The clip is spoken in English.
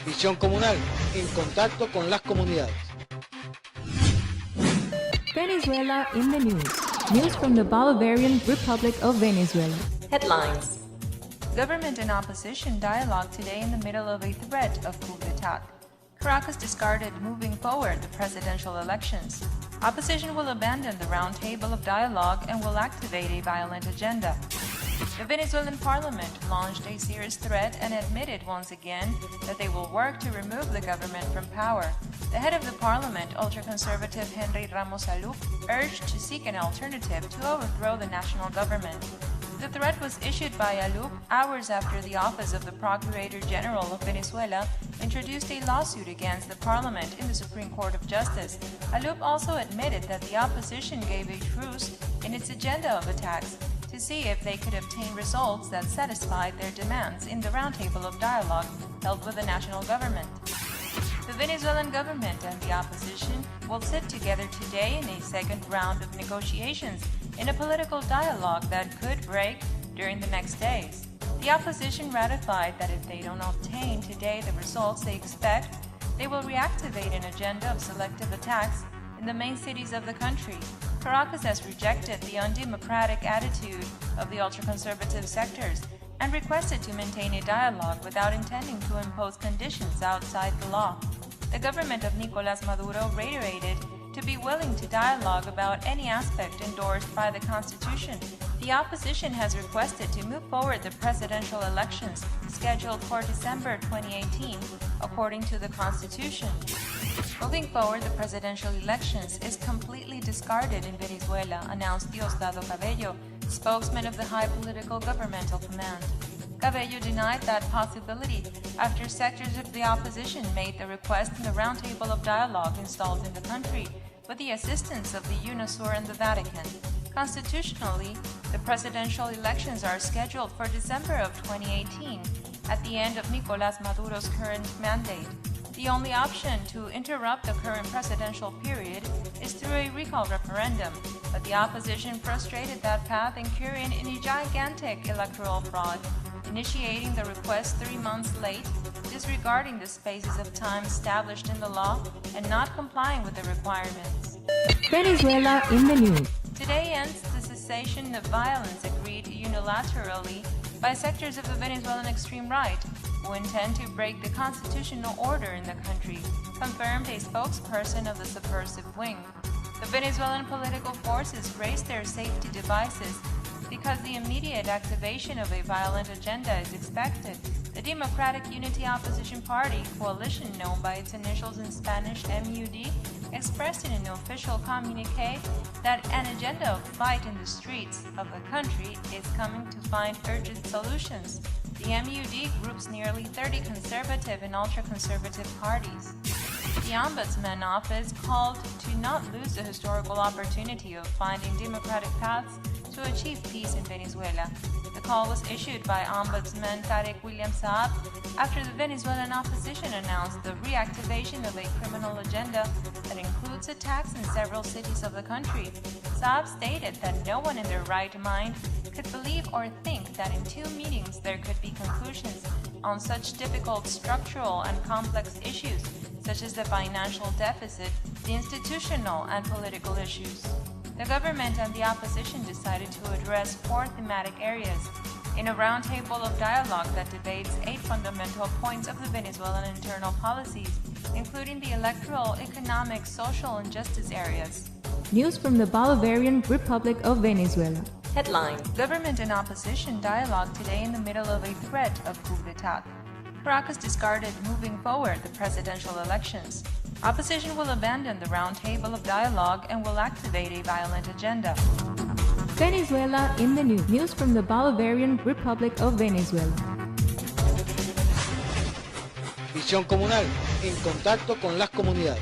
Visión comunal, en contacto con las comunidades. Venezuela in the news. News from the Bolivarian Republic of Venezuela. Headlines. Government and opposition dialogue today in the middle of a threat of coup d'etat. Caracas discarded moving forward the presidential elections. Opposition will abandon the round table of dialogue and will activate a violent agenda. The Venezuelan parliament launched a serious threat and admitted once again that they will work to remove the government from power. The head of the parliament, ultra-conservative Henry Ramos Alup, urged to seek an alternative to overthrow the national government. The threat was issued by Alup hours after the Office of the Procurator General of Venezuela introduced a lawsuit against the parliament in the Supreme Court of Justice. Alup also admitted that the opposition gave a truce in its agenda of attacks to see if they could obtain results that satisfied their demands in the roundtable of dialogue held with the national government. The Venezuelan government and the opposition will sit together today in a second round of negotiations in a political dialogue that could break during the next days. The opposition ratified that if they don't obtain today the results they expect, they will reactivate an agenda of selective attacks in the main cities of the country. Caracas has rejected the undemocratic attitude of the ultra-conservative sectors and requested to maintain a dialogue without intending to impose conditions outside the law. The government of Nicolás Maduro reiterated to be willing to dialogue about any aspect endorsed by the Constitution. The opposition has requested to move forward the presidential elections scheduled for December 2018, according to the Constitution. Moving forward the presidential elections is completely discarded in Venezuela, announced Diosdado Cabello, spokesman of the high political governmental command. Cabello denied that possibility after sectors of the opposition made the request in the roundtable of dialogue installed in the country with the assistance of the UNASUR and the Vatican. Constitutionally, the presidential elections are scheduled for December of 2018, at the end of Nicolás Maduro's current mandate. The only option to interrupt the current presidential period is through a recall referendum, but the opposition frustrated that path, incurring in a gigantic electoral fraud, initiating the request 3 months late, disregarding the spaces of time established in the law, and not complying with the requirements. Venezuela in the news. Today ends the cessation of violence agreed unilaterally by sectors of the Venezuelan extreme right, who intend to break the constitutional order in the country, confirmed a spokesperson of the subversive wing. The Venezuelan political forces raised their safety devices because the immediate activation of a violent agenda is expected. The Democratic Unity Opposition Party coalition, known by its initials in Spanish MUD, expressed in an official communique that an agenda of fight in the streets of the country is coming to find urgent solutions. The MUD groups nearly 30 conservative and ultra-conservative parties. The Ombudsman Office called to not lose the historical opportunity of finding democratic paths to achieve peace in Venezuela. The call was issued by Ombudsman Tarek William Saab after the Venezuelan opposition announced the reactivation of a criminal agenda that includes attacks in several cities of the country. Saab stated that no one in their right mind could believe or think that in 2 meetings there could be conclusions on such difficult structural and complex issues such as the financial deficit, the institutional and political issues. The government and the opposition decided to address 4 thematic areas in a roundtable of dialogue that debates 8 fundamental points of the Venezuelan internal policies, including the electoral, economic, social, and justice areas. News from the Bolivarian Republic of Venezuela. Headline. Government and opposition dialogue today in the middle of a threat of coup d'etat. Caracas discarded moving forward the presidential elections. Opposition will abandon the roundtable of dialogue and will activate a violent agenda. Venezuela in the news. News from the Bolivarian Republic of Venezuela. Visión comunal, en contacto con las comunidades.